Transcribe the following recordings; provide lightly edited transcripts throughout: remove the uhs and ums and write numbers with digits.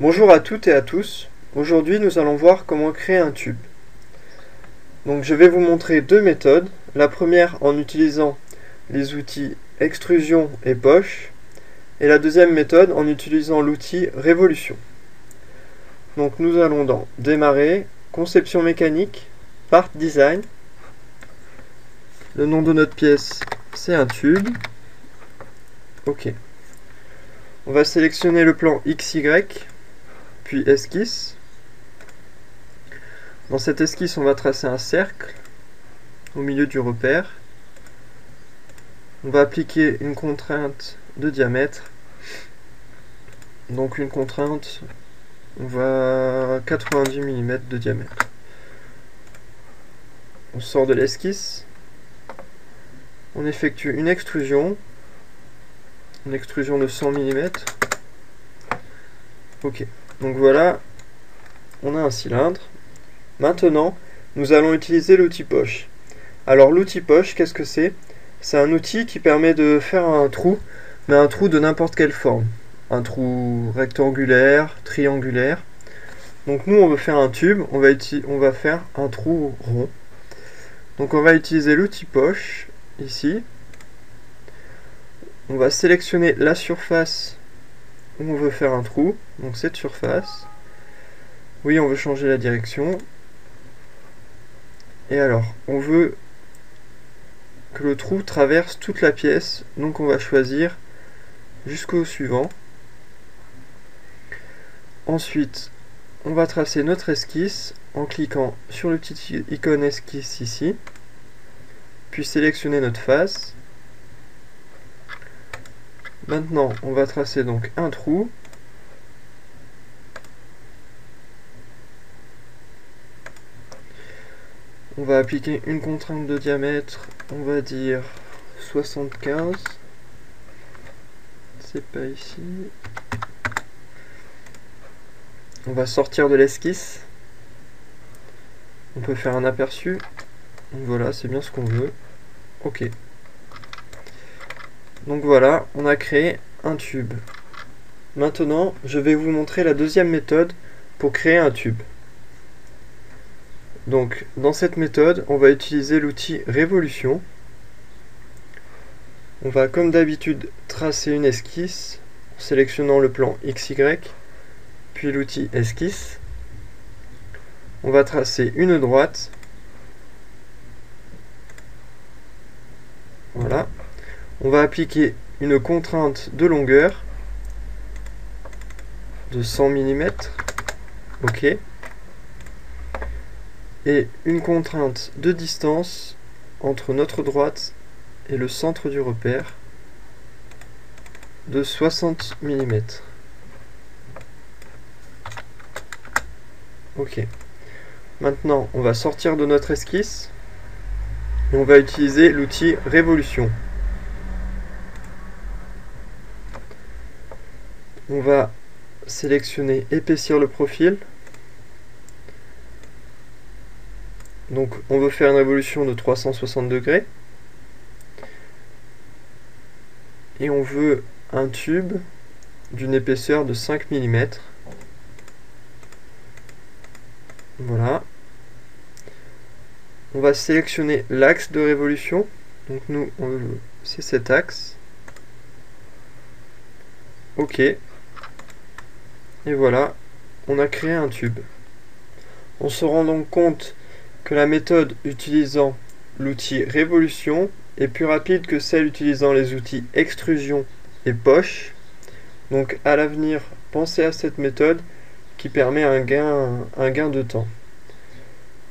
Bonjour à toutes et à tous. Aujourd'hui, nous allons voir comment créer un tube. Donc, je vais vous montrer deux méthodes. La première en utilisant les outils extrusion et poche, et la deuxième méthode en utilisant l'outil révolution. Donc, nous allons dans démarrer, conception mécanique, part design. Le nom de notre pièce, c'est un tube. OK. On va sélectionner le plan XY, puis esquisse. Dans cette esquisse, on va tracer un cercle au milieu du repère. On va appliquer une contrainte de diamètre. Donc une contrainte, on va 90 mm de diamètre. On sort de l'esquisse. On effectue une extrusion de 100 mm. Ok, donc voilà, on a un cylindre. Maintenant, nous allons utiliser l'outil poche. Alors l'outil poche, qu'est-ce que c'est? C'est un outil qui permet de faire un trou, mais un trou de n'importe quelle forme. Un trou rectangulaire, triangulaire. Donc nous, on veut faire un tube, on va faire un trou rond. Donc on va utiliser l'outil poche, ici. On va sélectionner la surface où on veut faire un trou, donc cette surface. Oui, on veut changer la direction. Et alors, on veut que le trou traverse toute la pièce, donc on va choisir jusqu'au suivant. Ensuite, on va tracer notre esquisse en cliquant sur le petit icône esquisse ici, puis sélectionner notre face. Maintenant, on va tracer donc un trou. On va appliquer une contrainte de diamètre, on va dire 75. C'est pas ici. On va sortir de l'esquisse. On peut faire un aperçu. Donc voilà, c'est bien ce qu'on veut. Ok. Donc voilà, on a créé un tube. Maintenant, je vais vous montrer la deuxième méthode pour créer un tube. Donc, dans cette méthode, on va utiliser l'outil révolution. On va, comme d'habitude, tracer une esquisse en sélectionnant le plan XY, puis l'outil esquisse. On va tracer une droite. Voilà. On va appliquer une contrainte de longueur de 100 mm. OK. Et une contrainte de distance entre notre droite et le centre du repère de 60 mm. Ok. Maintenant, on va sortir de notre esquisse et on va utiliser l'outil révolution. On va sélectionner épaissir le profil. Donc on veut faire une révolution de 360 degrés. Et on veut un tube d'une épaisseur de 5 mm. Voilà. On va sélectionner l'axe de révolution. Donc nous, c'est cet axe. OK. Et voilà, on a créé un tube. On se rend donc compte que la méthode utilisant l'outil révolution est plus rapide que celle utilisant les outils extrusion et poche. Donc à l'avenir, pensez à cette méthode qui permet un gain de temps.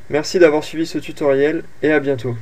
Merci d'avoir suivi ce tutoriel et à bientôt.